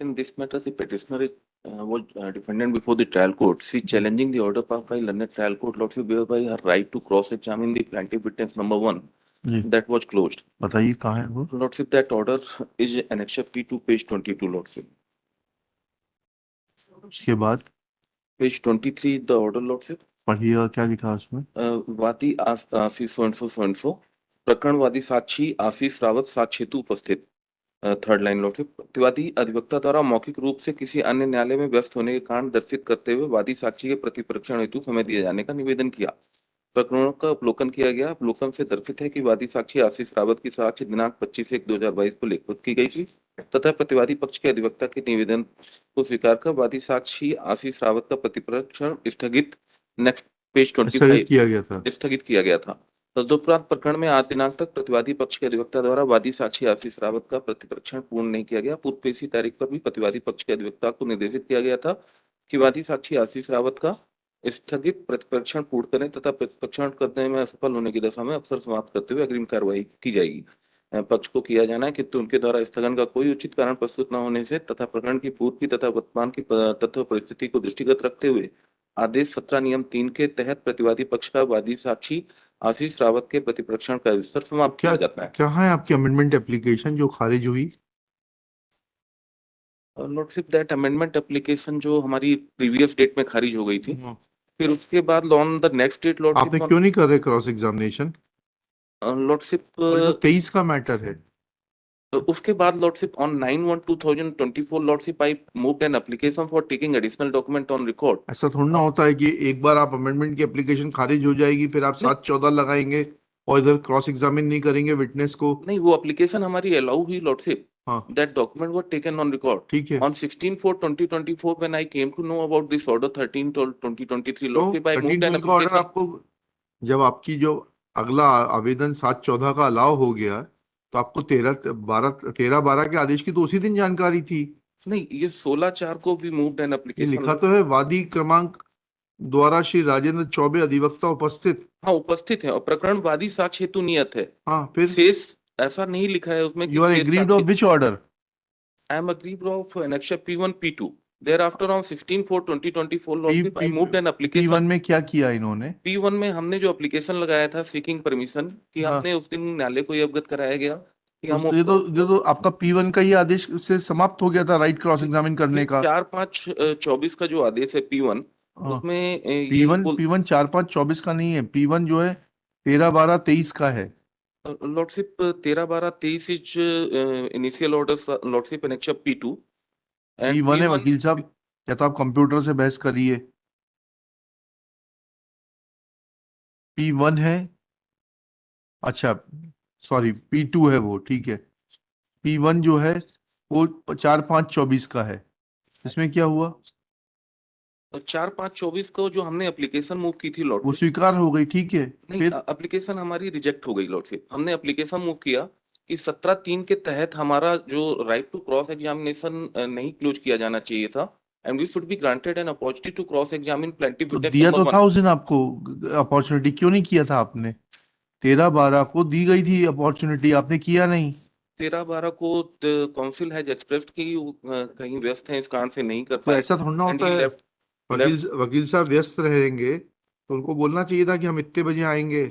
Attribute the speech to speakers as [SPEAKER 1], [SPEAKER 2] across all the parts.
[SPEAKER 1] In this matter, the petitioner is was defendant before the trial court. She challenging the order passed by learned trial court, Lordship, whereby her right to cross-examine the plaintiff witness number one
[SPEAKER 2] ji
[SPEAKER 1] that was closed.
[SPEAKER 2] बताइए कहाँ है वो?
[SPEAKER 1] Lordship, that order is annexure P to page 22, Lordship.
[SPEAKER 2] उसके बाद
[SPEAKER 1] Page 23, the order, Lordship.
[SPEAKER 2] पढ़िएगा क्या लिखा है उसमें?
[SPEAKER 1] वादी आशीष सो प्रकरणवादी साक्षी आशीष रावत साक्ष्य हेतु उपस्थित। Third line, lordship. प्रतिवादी अधिवक्ता द्वारा मौखिक रूप से किसी अन्य न्यायालय में व्यस्त होने के कारण दर्शित करते हुए वादी साक्षी के प्रतिपरीक्षण हेतु समय दिए जाने का निवेदन किया। प्रकरणों का अवलोकन किया गया। अवलोकन से दर्शित है कि वादी साक्षी आशीष रावत की साक्ष्य दिनांक 25/1/2022 को लिखित की गई थी तथा प्रतिवादी पक्ष के अधिवक्ता के निवेदन को स्वीकार कर वादी साक्षी आशीष रावत का प्रतिपरीक्षण स्थगित नेक्स्ट पेज 25 स्थगित किया गया था। तदुपरांत प्रकरण में आज दिनांक तक प्रतिवादी पक्ष के अधिवक्ता द्वारा वादी साक्षी आशीष रावत का प्रतिपरीक्षण पूर्ण नहीं किया गया। पूर्व पेशी तारीख पर भी प्रतिवादी पक्ष के अधिवक्ता को निर्देशित किया गया था कि वादी साक्षी आशीष रावत का स्थगित प्रतिपरीक्षण पूर्ण करें तथा प्रतिपरीक्षण करने में असफल होने की दशा में अवसर समाप्त करते हुए अग्रिम कार्रवाई की जाएगी। पक्ष को किया जाना है कि उनके द्वारा स्थगन का कोई उचित कारण प्रस्तुत न होने से तथा प्रकरण की पूर्व की तथा वर्तमान की तथ्य परिस्थिति को दृष्टिगत रखते हुए आदेश 17 नियम 3 के तहत प्रतिवादी पक्ष का वादी साक्षी आशीष रावत के प्रतिपरीक्षण का विस्तार समाप्त किया जाता है।
[SPEAKER 2] क्या है आपकी अमेंडमेंट एप्लीकेशन जो खारिज हुई?
[SPEAKER 1] लॉर्डशिप, दैट अमेंडमेंट एप्लीकेशन जो हमारी प्रीवियस डेट में खारिज हो गई थी, फिर उसके बाद ऑन द नेक्स्ट डेट
[SPEAKER 2] आपने
[SPEAKER 1] लॉर्डशिप
[SPEAKER 2] क्यों नहीं कर रहे क्रॉस एग्जामिनेशन?
[SPEAKER 1] लॉर्डशिप
[SPEAKER 2] 23 का मैटर है।
[SPEAKER 1] उसके बाद lordship on 9/1/2024 lordship I moved an application for taking additional document on record.
[SPEAKER 2] ऐसा थोड़ा ना होता है कि एक बार आप अमेंडमेंट की एप्लीकेशन खारिज हो जाएगी फिर आप 7/14 लगाएंगे और इधर क्रॉस एग्जामिन नहीं करेंगे विटनेस को।
[SPEAKER 1] नहीं, वो एप्लीकेशन हमारी अलाउ हुई लॉर्डशिप।
[SPEAKER 2] हाँ
[SPEAKER 1] that document was taken on record.
[SPEAKER 2] ठीक है।
[SPEAKER 1] On 16/4/2024 when I came to know about this order 13/2023
[SPEAKER 2] तो
[SPEAKER 1] lordship I moved an
[SPEAKER 2] 13/12 का ऑर्डर
[SPEAKER 1] application।
[SPEAKER 2] आपको जब आपकी जो अगला आवेदन 7/14 का अलाउ हो गया तो आपको 13/12 के आदेश की तो उसी दिन जानकारी थी।
[SPEAKER 1] नहीं, ये 16/4 को भी मूव्ड एन
[SPEAKER 2] ये
[SPEAKER 1] एप्लीकेशन
[SPEAKER 2] लिखा तो है वादी क्रमांक द्वारा श्री राजेंद्र चौबे अधिवक्ता उपस्थित।
[SPEAKER 1] हाँ, उपस्थित है और प्रकरण वादी साक्ष्य हेतु नियत है।
[SPEAKER 2] हाँ फिर
[SPEAKER 1] शेष ऐसा नहीं लिखा है उसमें कि
[SPEAKER 2] यू आर
[SPEAKER 1] शेष
[SPEAKER 2] agreed of which order?
[SPEAKER 1] I am aggrieved of annexure P1 P2 thereafter on 16/4/2024 lordship I moved an application।
[SPEAKER 2] P1 में क्या किया इन्होंने?
[SPEAKER 1] P1 में हमने जो एप्लीकेशन लगाया था सीकिंग परमिशन कि
[SPEAKER 2] हाँ।
[SPEAKER 1] हमने उस दिन न्यायालय को ये अवगत कराया गया कि हम
[SPEAKER 2] ये तो आपका P1 का ये आदेश से समाप्त हो गया था राइट क्रॉस एग्जामिन करने का।
[SPEAKER 1] 4/5/24 का जो आदेश है P1 उसमें ये
[SPEAKER 2] P1 4/5/24 का नहीं है। P1 जो है 13/12/23 का है।
[SPEAKER 1] Lordship 13/12/23 is initial order lordship annexure P2 and
[SPEAKER 2] P1 है वकील साहब, या तो आप कंप्यूटर से बहस करिए। P1 है, अच्छा सॉरी P2 है वो, ठीक है। P1 जो है वो 4/5/24 का है। इसमें क्या हुआ?
[SPEAKER 1] 4/5/24 को जो हमने एप्लीकेशन मूव की थी
[SPEAKER 2] वो
[SPEAKER 1] लॉर्डशिप,
[SPEAKER 2] स्वीकार हो गई, ठीक है।
[SPEAKER 1] नहीं
[SPEAKER 2] फिर
[SPEAKER 1] एप्लीकेशन हमारी रिजेक्ट हो गई लॉर्डशिप। हमने एप्लीकेशन मूव किया कि 17(3) के तहत हमारा जो राइट टू क्रॉस एग्जामिनेशन नहीं क्लोज किया जाना चाहिए था and we should be granted an opportunity to cross examine plaintiff
[SPEAKER 2] तो
[SPEAKER 1] विटनेस
[SPEAKER 2] दिया
[SPEAKER 1] नंबर
[SPEAKER 2] तो
[SPEAKER 1] 1।
[SPEAKER 2] था उस दिन आपको अपॉर्चुनिटी, क्यों नहीं किया था आपने? 13/12 को दी गई थी अपॉर्चुनिटी, आपने किया नहीं।
[SPEAKER 1] 13/12 को काउंसिल हैज एक्सप्रेस्ड कि कहीं व्यस्त हैं इस कारण से नहीं कर
[SPEAKER 2] तो
[SPEAKER 1] पाए
[SPEAKER 2] ऐसा थोड़ा ना
[SPEAKER 1] एंड
[SPEAKER 2] होता
[SPEAKER 1] ही
[SPEAKER 2] है।
[SPEAKER 1] लेफ्ट।
[SPEAKER 2] वकील साहब व्यस्त रहेंगे तो उनको बोलना चाहिए था कि हम इतने बजे आएंगे।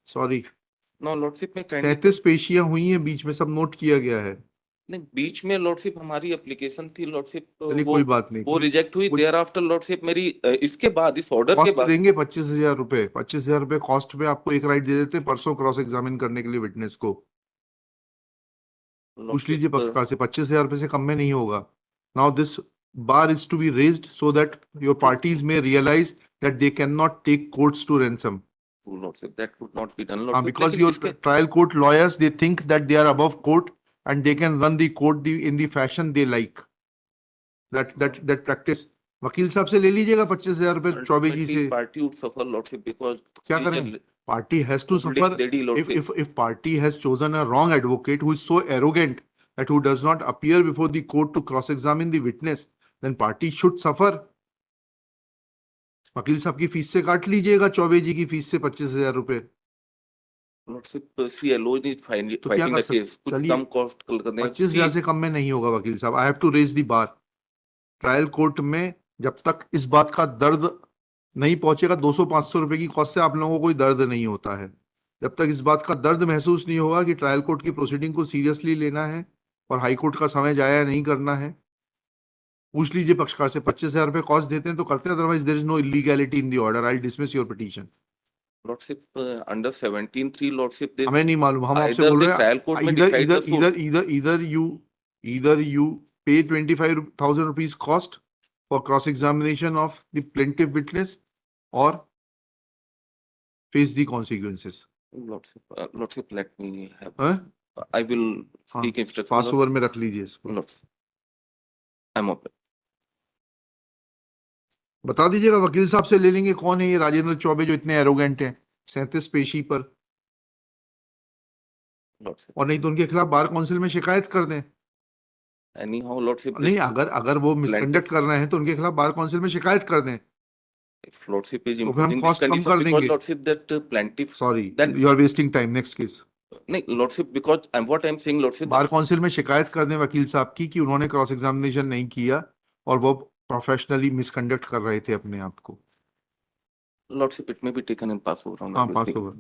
[SPEAKER 2] सॉरी,
[SPEAKER 1] नो लॉर्डशिप में
[SPEAKER 2] 33 पेशियां हुई हैं बीच में, सब नोट किया गया है।
[SPEAKER 1] नहीं, बीच में लॉर्डशिप हमारी एप्लीकेशन थी लॉर्डशिप,
[SPEAKER 2] चलिए
[SPEAKER 1] वो
[SPEAKER 2] कोई बात नहीं,
[SPEAKER 1] वो रिजेक्ट हुई।
[SPEAKER 2] कुछ
[SPEAKER 1] देयर आफ्टर लॉर्डशिप मेरी इसके बाद इस ऑर्डर के
[SPEAKER 2] कॉस्ट
[SPEAKER 1] बाद
[SPEAKER 2] देंगे 25,000 रुपए। 25,000 रुपए कॉस्ट पे आपको एक राइट दे देते हैं परसों क्रॉस एग्जामिन करने के लिए विटनेस को। पूछ लीजिए पक्का से, 25,000 रुपए से कम में नहीं होगा। Now this bar is to be raised so that your parties may realize that they cannot take courts to ransom.
[SPEAKER 1] lordship that would not be done lordship,
[SPEAKER 2] Because
[SPEAKER 1] लेकिन
[SPEAKER 2] your
[SPEAKER 1] इसके
[SPEAKER 2] trial court lawyers, they think that they are above court and they can run the court in the fashion they like. That practice वकील साहब से ले लीजिएगा 25,000 रुपए चौबे जी से।
[SPEAKER 1] Party would suffer lordship because
[SPEAKER 2] क्या करें? Party has to suffer if party has chosen a wrong advocate who is so arrogant that who does not appear before the court to cross-examine the witness, then party should suffer. वकील साहब की fees से काट लीजिएगा चौबे जी की fees से 25,000 रुपए।
[SPEAKER 1] Lordship, CLO is
[SPEAKER 2] तो क्या
[SPEAKER 1] fighting
[SPEAKER 2] कर
[SPEAKER 1] a
[SPEAKER 2] सकते,
[SPEAKER 1] case, कुछ
[SPEAKER 2] चलिए
[SPEAKER 1] कम कॉस्ट कर दें।
[SPEAKER 2] 25,000 से कम में नहीं होगा वकील साहब। I have to raise the bar. Trial court में जब तक इस बात का दर्द नहीं पहुंचेगा, 200-500 रुपए की कॉस्ट से आप लोगों को कोई दर्द नहीं होता है। जब तक इस बात का दर्द महसूस नहीं होगा कि ट्रायल कोर्ट की प्रोसीडिंग को सीरियसली लेना है और हाई कोर्ट का समय जाया नहीं करना है, पूछ लीजिए पक्षकार से। 25,000 रुपए कॉस्ट देते हैं तो करते हैं, otherwise there is no illegality in the order. I dismiss your petition.
[SPEAKER 1] Lordship, under 17(3), Lordship, this
[SPEAKER 2] हमें नहीं मालूम, हम आपसे
[SPEAKER 1] either
[SPEAKER 2] बोल
[SPEAKER 1] the
[SPEAKER 2] रहे
[SPEAKER 1] trial court
[SPEAKER 2] हैं
[SPEAKER 1] may
[SPEAKER 2] इधर
[SPEAKER 1] decide
[SPEAKER 2] इधर
[SPEAKER 1] the suit.
[SPEAKER 2] either you pay 25,000 rupees cost for cross examination of the plaintiff witness or face the consequences.
[SPEAKER 1] Lordship, let me have.
[SPEAKER 2] हाँ?
[SPEAKER 1] I will
[SPEAKER 2] हाँ,
[SPEAKER 1] seek instruction.
[SPEAKER 2] पास over में रख लीजिए इसको।
[SPEAKER 1] Lordship, I'm open.
[SPEAKER 2] बता दीजिएगा, वकील साहब से ले लेंगे कौन है ये राजेंद्र चौबे जो इतने एरोगेंट हैं 37 पेशी पर।
[SPEAKER 1] Lordship,
[SPEAKER 2] और नहीं तो उनके खिलाफ बार काउंसिल में शिकायत कर दें।
[SPEAKER 1] anyhow, Lordship,
[SPEAKER 2] नहीं,
[SPEAKER 1] this
[SPEAKER 2] अगर वो मिसकंडक्ट कर रहे हैं तो उनके खिलाफ बार काउंसिल में शिकायत कर दें।
[SPEAKER 1] if Lordship is
[SPEAKER 2] तो फिर हम
[SPEAKER 1] imposing this
[SPEAKER 2] cost cum
[SPEAKER 1] condition
[SPEAKER 2] कर
[SPEAKER 1] because
[SPEAKER 2] देंगे।
[SPEAKER 1] Lordship that plaintiff.
[SPEAKER 2] Sorry,
[SPEAKER 1] Then
[SPEAKER 2] you are wasting time. Next case.
[SPEAKER 1] नहीं Lordship, because what I'm saying, Lordship,
[SPEAKER 2] bar council में शिकायत कर दें वकील साहब की कि उन्होंने क्रॉस एग्जामिनेशन नहीं किया और वो प्रोफेशनली मिसकंडक्ट कर रहे थे अपने आप को।
[SPEAKER 1] Lordship, it may be taken in pass over.
[SPEAKER 2] हाँ, पास ओवर।